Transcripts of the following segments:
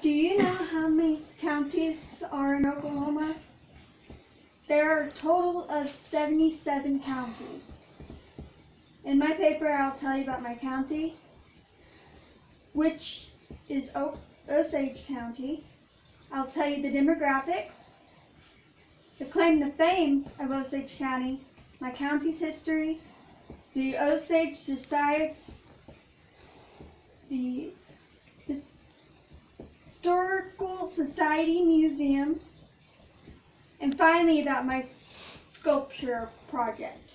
Do you know how many counties are in Oklahoma? There are a total of 77 counties. In my paper, I'll tell you about my county, which is Osage County. I'll tell you the demographics, the claim to fame of Osage County, my county's history, the Osage Society, the Historical Society Museum, and finally about my sculpture project.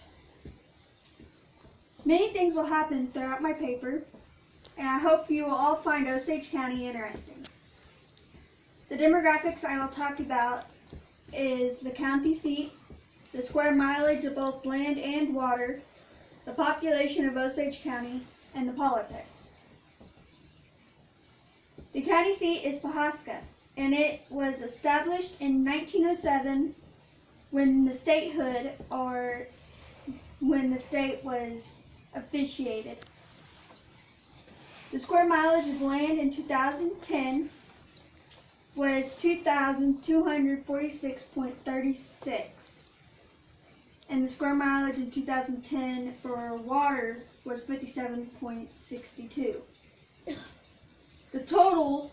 Many things will happen throughout my paper, and I hope you will all find Osage County interesting. The demographics I will talk about is the county seat, the square mileage of both land and water, the population of Osage County, and the politics. The county seat is Pawhuska, and it was established in 1907 when the statehood, or when the state was officiated. The square mileage of land in 2010 was 2,246.36, and the square mileage in 2010 for water was 57.62. The total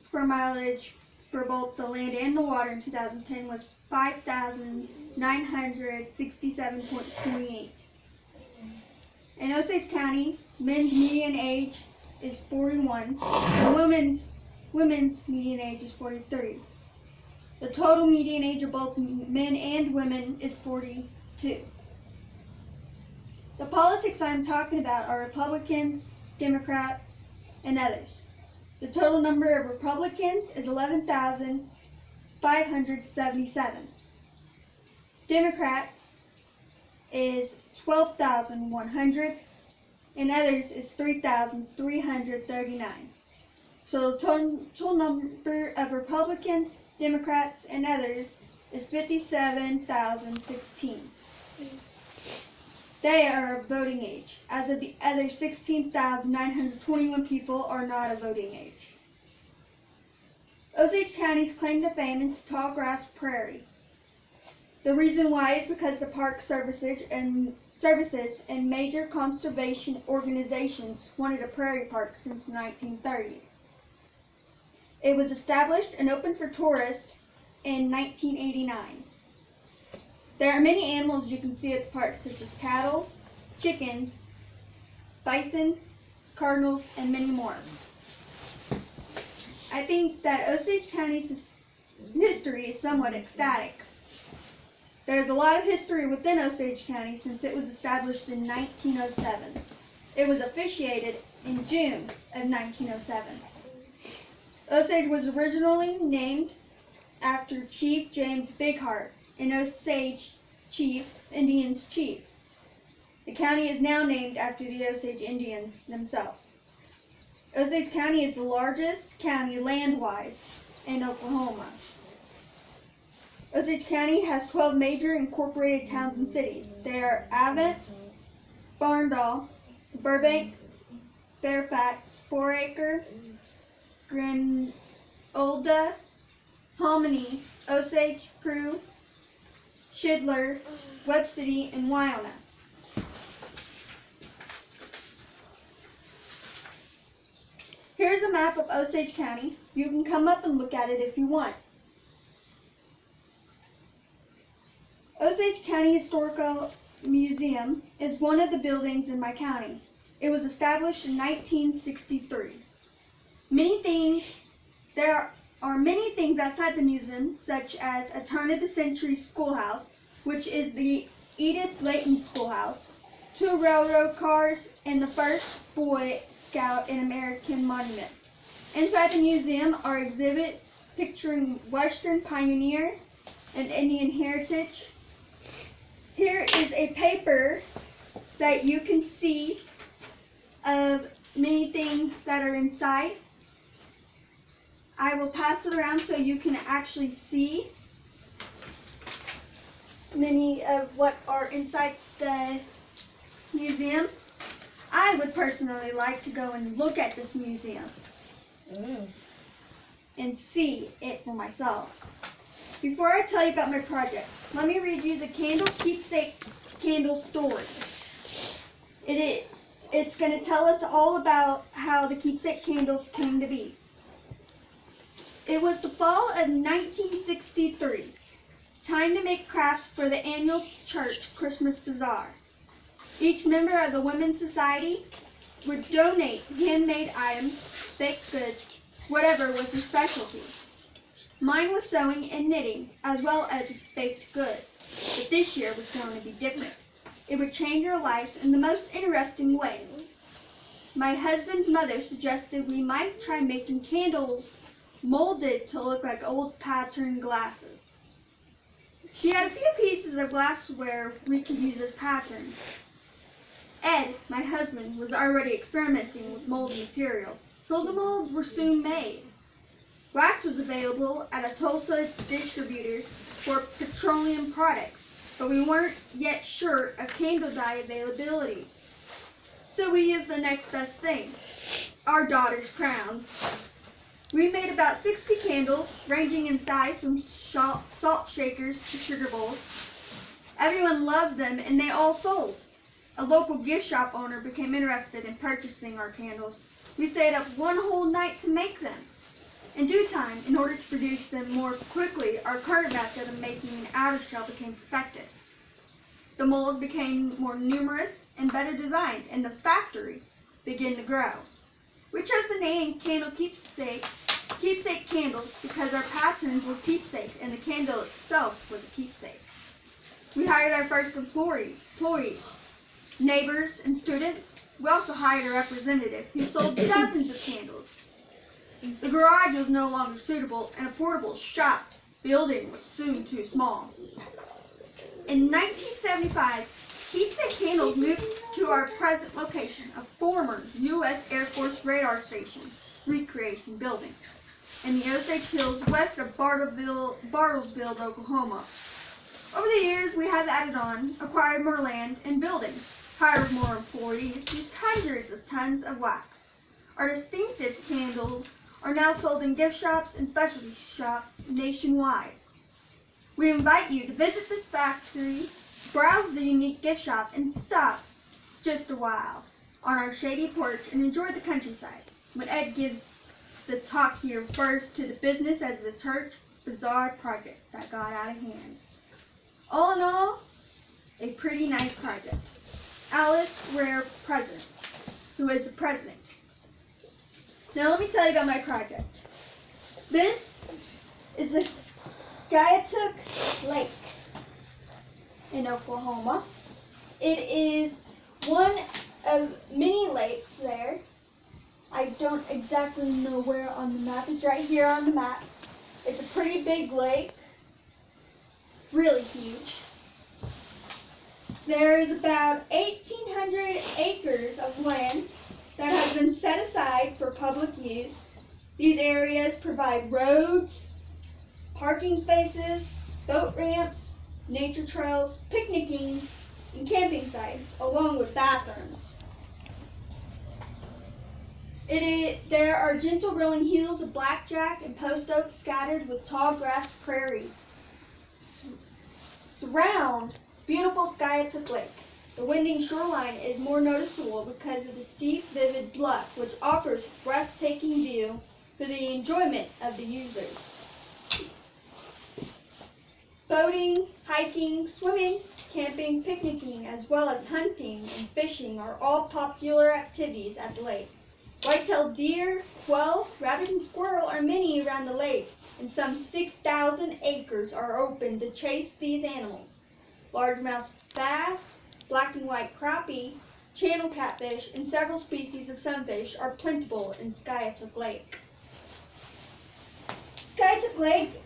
square mileage for both the land and the water in 2010 was 5,967.28. In Osage County, men's median age is 41, and women's median age is 43. The total median age of both men and women is 42. The politics I'm talking about are Republicans, Democrats, and others. The total number of Republicans is 11,577. Democrats is 12,100, and others is 3,339. So the total number of Republicans, Democrats, and others is 57,016. They are of voting age. As of the other 16,921 people are not of voting age. Osage County's claim to fame is Tallgrass Prairie. The reason why is because the Park Services and major conservation organizations wanted a prairie park since the 1930s. It was established and opened for tourists in 1989. There are many animals you can see at the park, such as cattle, chickens, bison, cardinals, and many more. I think that Osage County's history is somewhat ecstatic. There is a lot of history within Osage County since it was established in 1907. It was officiated in June of 1907. Osage was originally named after Chief James Bigheart, an Osage chief, Indians chief. The county is now named after the Osage Indians themselves. Osage County is the largest county land-wise in Oklahoma. Osage County has 12 major incorporated towns and cities. They are Avant, Barndall, Burbank, Fairfax, 4 Acre, Granolda, Hominy, Osage, Prue, Shidler, Webb City, and Wyona. Here's a map of Osage County. You can come up and look at it if you want. Osage County Historical Museum is one of the buildings in my county. It was established in 1963. There are many things outside the museum, such as a turn-of-the-century schoolhouse, which is the Edith Layton Schoolhouse, 2 railroad cars, and the first Boy Scout and American monument. Inside the museum are exhibits picturing Western pioneer and Indian heritage. Here is a paper that you can see of many things that are inside. I will pass it around so you can actually see many of what are inside the museum. I would personally like to go and look at this museum. and see it for myself. Before I tell you about my project, let me read you the Candle Keepsake Candle story. It's going to tell us all about how the keepsake candles came to be. It was the fall of 1963, time to make crafts for the annual church Christmas bazaar. Each member of the Women's Society would donate handmade items, baked goods, whatever was their specialty. Mine was sewing and knitting, as well as baked goods, but this year was going to be different. It would change our lives in the most interesting way. My husband's mother suggested we might try making candles molded to look like old patterned glasses. She had a few pieces of glassware we could use as patterns. Ed, my husband, was already experimenting with mold material, so the molds were soon made. Wax was available at a Tulsa distributor for petroleum products, but we weren't yet sure of candle dye availability. So we used the next best thing, our daughter's crowns. We made about 60 candles, ranging in size from salt shakers to sugar bowls. Everyone loved them and they all sold. A local gift shop owner became interested in purchasing our candles. We stayed up one whole night to make them. In due time, in order to produce them more quickly, our current method of making an outer shell became perfected. The mold became more numerous and better designed, and the factory began to grow. We chose the name Candle Keepsake Candles because our patterns were keepsake and the candle itself was a keepsake. We hired our first employees, neighbors, and students. We also hired a representative who sold dozens of candles. The garage was no longer suitable, and a portable shop building was soon too small. In 1975, Keepsake Candles moved to our present location, a former U.S. Air Force radar station recreation building in the Osage Hills west of Bartlesville, Oklahoma. Over the years, we have added on, acquired more land and buildings, hired more employees, used hundreds of tons of wax. Our distinctive candles are now sold in gift shops and specialty shops nationwide. We invite you to visit this factory, browse the unique gift shop, and stop just a while on our shady porch and enjoy the countryside. When Ed gives the talk, he refers to the business as a church bazaar project that got out of hand. All in all, a pretty nice project. Alice Ware, President, who is the president. Now let me tell you about my project. This is the Skiatook Lake in Oklahoma. It is one of many lakes there. I don't exactly know where on the map. It's right here on the map. It's a pretty big lake, really huge. There is about 1,800 acres of land that has been set aside for public use. These areas provide roads, parking spaces, boat ramps, nature trails, picnicking, and camping sites, along with bathrooms. There are gentle rolling hills of blackjack and post oak scattered with tall grass prairie. Surround beautiful Skiatook Lake. The winding shoreline is more noticeable because of the steep, vivid bluff, which offers breathtaking view for the enjoyment of the users. Boating, hiking, swimming, camping, picnicking, as well as hunting and fishing are all popular activities at the lake. White-tailed deer, quail, rabbit, and squirrel are many around the lake, and some 6,000 acres are open to chase these animals. Largemouth bass, black and white crappie, channel catfish, and several species of sunfish are plentiful in Skiatook Lake. Skiatook Lake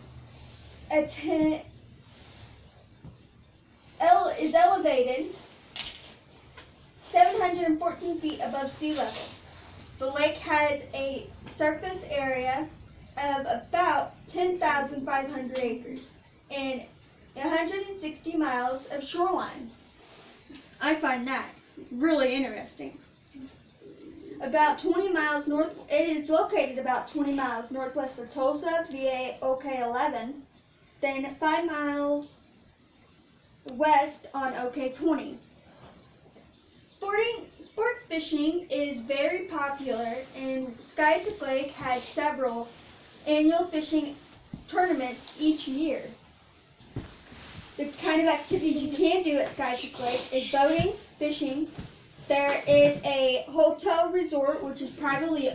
is elevated 714 feet above sea level. The lake has a surface area of about 10,500 acres and 160 miles of shoreline. I find that really interesting. about 20 miles north. It is located about 20 miles northwest of Tulsa via OK11, then 5 miles west on OK20. Sport fishing is very popular, and Skiatook Lake has several annual fishing tournaments each year. The kind of activities you can do at Skiatook Lake is boating, fishing. There is a hotel resort which is privately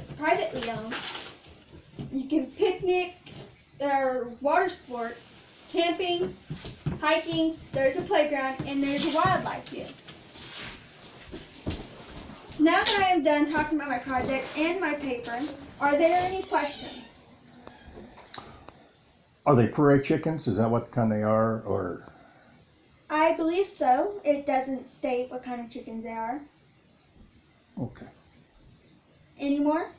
owned. You can picnic, there are water sports, camping, hiking, there's a playground, and there's a wildlife view. Now that I am done talking about my project and my paper, are there any questions? Are they prairie chickens? Is that what kind they are, or? I believe so. It doesn't state what kind of chickens they are. Okay. Any more?